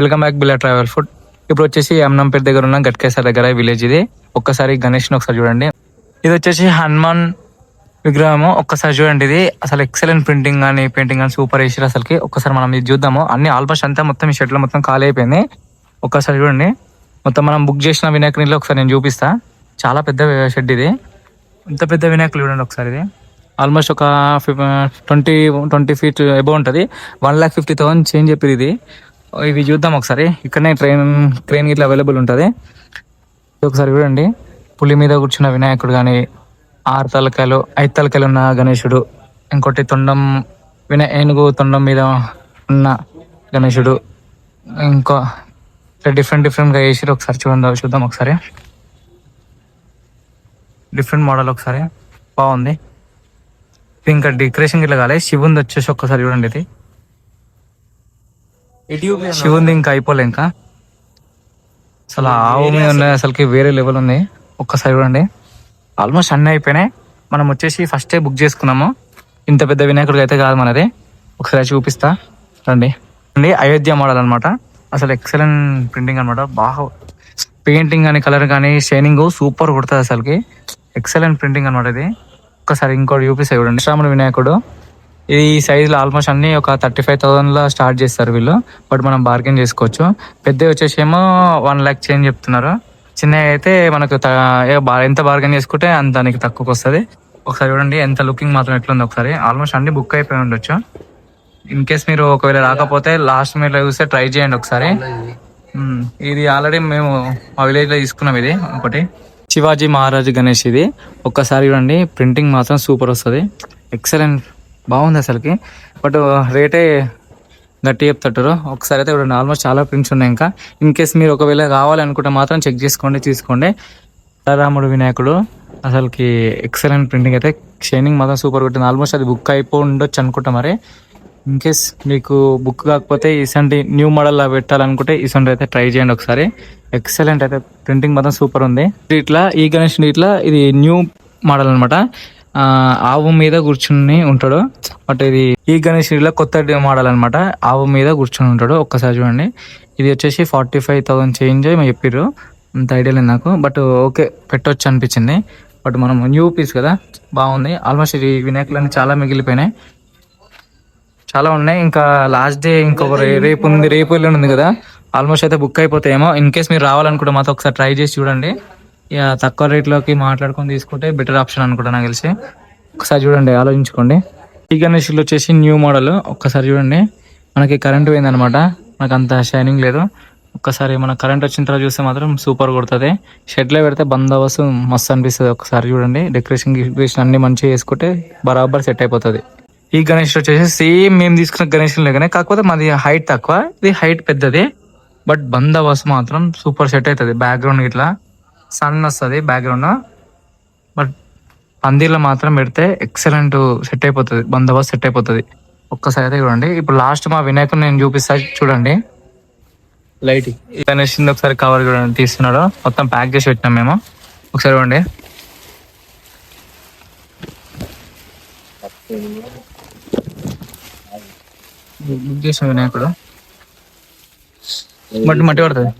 Welcome back బిల్లా travel food. ఇప్పుడు వచ్చేసి అమ్నంపేట దగ్గర ఉన్న గట్కేసర్ దగ్గర విలేజ్ ఇది. ఒక్కసారి గణేష్ని ఒకసారి చూడండి. ఇది వచ్చేసి హనుమాన్ విగ్రహము. ఒక్కసారి చూడండి, ఇది అసలు ఎక్సలెంట్ ప్రింటింగ్ కానీ పెయింటింగ్ కానీ సూపర్ వేసారు అసలుకి. ఒక్కసారి మనం ఇది చూద్దాము. అన్ని ఆల్మోస్ట్ అంతా మొత్తం ఈ షెడ్ లో మొత్తం ఖాళీ అయిపోయింది. ఒక్కసారి చూడండి, మొత్తం మనం బుక్ చేసిన వినాయకునిలో ఒకసారి నేను చూపిస్తా. చాలా పెద్ద షెడ్ ఇది. ఇంత పెద్ద వినాయకులు చూడండి ఒకసారి. ఇది ఆల్మోస్ట్ ఒక 20 feet అబౌవ్ ఉంటుంది. 1,50,000 చేంజ్ చెప్పారు ఇది. ఇవి చూద్దాం ఒకసారి. ఇక్కడనే క్రెయిన్ ఇట్లా అవైలబుల్ ఉంటుంది. ఒకసారి చూడండి, పులి మీద కూర్చున్న వినాయకుడు కానీ, 6 తలకాయలు 5 తలకాయలు ఉన్న గణేశుడు, ఇంకోటి ఏనుగు తొండం మీద ఉన్న గణేశుడు, ఇంకో డిఫరెంట్గా వేసి ఒకసారి చూద్దాం ఒకసారి. డిఫరెంట్ మోడల్ ఒకసారి బాగుంది. ఇంకా డెకరేషన్ ఇట్లా కాలే. శివుంది వచ్చేసి ఒక్కసారి చూడండి. ఇది శివుంది ఇంకా అయిపోలే. ఇంకా అసలు ఆవు మీద ఉన్నాయి, అసలుకి వేరే లెవెల్ ఉంది. ఒక్కసారి చూడండి, ఆల్మోస్ట్ అన్నీ అయిపోయినాయి. మనం వచ్చేసి ఫస్టే బుక్ చేసుకున్నాము. ఇంత పెద్ద వినాయకుడికి అయితే కాదు మనది. ఒకసారి చూపిస్తా రండి. అయోధ్య మోడల్ అనమాట. అసలు ఎక్సలెంట్ ప్రింటింగ్ అనమాట. బాగా పెయింటింగ్ కానీ కలర్ కానీ షైనింగ్ సూపర్ కొడుతుంది అసలుకి. ఎక్సలెంట్ ప్రింటింగ్ అనమాట ఇది. ఒక్కసారి ఇంకోటి చూపిస్తా చూడండి. శ్రావణ వినాయకుడు ఈ సైజులో ఆల్మోస్ట్ అన్ని ఒక 35,000 స్టార్ట్ చేస్తారు వీళ్ళు. బట్ మనం బార్గెన్ చేసుకోవచ్చు. పెద్ద వచ్చేసి ఏమో 1 lakh చేంజ్ చెప్తున్నారు. చిన్నవి అయితే మనకు ఎంత బార్గెన్ చేసుకుంటే అంత నీకు తక్కువకి వస్తుంది. ఒకసారి చూడండి ఎంత లుకింగ్ మాత్రం ఎట్లుంది ఒకసారి. ఆల్మోస్ట్ అన్ని బుక్ అయిపోయి ఉండొచ్చు. ఇన్ కేస్ మీరు ఒకవేళ రాకపోతే లాస్ట్ మినిట్లో చూస్తే ట్రై చేయండి ఒకసారి. ఇది ఆల్రెడీ మేము మా విలేజ్ లో తీసుకున్నాం. ఇది ఒకటి శివాజీ మహారాజ్ గణేష్. ఇది ఒక్కసారి చూడండి, ప్రింటింగ్ మాత్రం సూపర్ వస్తుంది. ఎక్సలెంట్ బాగుంది అసలుకి. బట్ రేటే గట్టి చెప్తారు. ఒకసారి అయితే చూడండి, ఆల్మోస్ట్ చాలా ప్రింట్స్ ఉన్నాయి. ఇంకా ఇన్ కేస్ మీరు ఒకవేళ కావాలనుకుంటే మాత్రం చెక్ చేసుకోండి, తీసుకోండి. రాముడు వినాయకుడు అసలుకి ఎక్సలెంట్ ప్రింటింగ్ అయితే. షైనింగ్ మాత్రం సూపర్ కొట్టింది. ఆల్మోస్ట్ అది బుక్ అయిపోయి ఉండొచ్చు అనుకుంటా. మరి ఇన్ కేస్ మీకు బుక్ కాకపోతే ఇసంటి న్యూ మోడల్ పెట్టాలనుకుంటే ఇసంటి అయితే ట్రై చేయండి ఒకసారి. ఎక్సలెంట్ అయితే ప్రింటింగ్ మాత్రం సూపర్ ఉంది. ఇట్లా ఈ గణేష్ ఇట్లా ఇది న్యూ మోడల్ అనమాట. ఆవు మీద కూర్చుని ఉంటాడు. బట్ ఇది ఈ గణేష్ ఇట్లా కొత్త మోడల్ అనమాట. ఆవు మీద కూర్చుని ఉంటాడు. ఒక్కసారి చూడండి, ఇది వచ్చేసి 45,000 చేంజ్ చెప్పారు. అంత ఐడియా లేదు నాకు. బట్ ఓకే, పెట్టొచ్చు అనిపించింది. బట్ మనం న్యూ పీస్ కదా, బాగుంది. ఆల్మోస్ట్ ఈ వినాయకులన్నీ చాలా మిగిలిపోయినాయి, చాలా ఉన్నాయి. ఇంకా లాస్ట్ డే ఇంకొక రేపు ఎల్లుండి ఉంది కదా. ఆల్మోస్ట్ అయితే బుక్ అయిపోతాయేమో. ఇన్ కేస్ మీరు రావాలనుకుంటే మాత్రం ఒకసారి ట్రై చేసి చూడండి. ఇక తక్కువ రేట్లోకి మాట్లాడుకొని తీసుకుంటే బెటర్ ఆప్షన్ అనుకుంటా నాకు తెలిసి. ఒకసారి చూడండి, ఆలోచించుకోండి. ఈ గణేష్లు వచ్చేసి న్యూ మోడల్. ఒక్కసారి చూడండి, మనకి కరెంట్ పోయిందనమాట. మనకు అంత షైనింగ్ లేదు. ఒక్కసారి మన కరెంట్ వచ్చిన తర్వాత చూస్తే మాత్రం సూపర్ కొడుతుంది. షెడ్లో పెడితే బందోబస్తు మస్తు అనిపిస్తుంది. ఒకసారి చూడండి, డెకరేషన్ అన్ని మంచిగా చేసుకుంటే బరాబర్ సెట్ అయిపోతుంది. ఈ గణేష్ వచ్చేసి సేమ్ మేము తీసుకున్న గణేష్ లేకనే, కాకపోతే మాది హైట్ తక్కువ, ఇది హైట్ పెద్దది. బట్ బందోబస్తు మాత్రం సూపర్ సెట్ అవుతుంది. బ్యాక్గ్రౌండ్ ఇట్లా సన్ వస్తుంది బ్యాక్గ్రౌండ్. బట్ పందిర్లో మాత్రం పెడితే ఎక్సలెంట్ సెట్ అయిపోతుంది, బందోబస్తు సెట్ అయిపోతుంది. ఒక్కసారి అయితే చూడండి. ఇప్పుడు లాస్ట్ మా వినాయకుడు నేను చూపిస్తా చూడండి. లైట్ గణేష్ ఒకసారి కవర్ చూడండి తీస్తున్నాడు. మొత్తం ప్యాక్ చేసి పెట్టినాం మేము. ఒకసారి చూడండి. బుక్ చేసిన వినాయకుడు మట్టి పడుతుంది.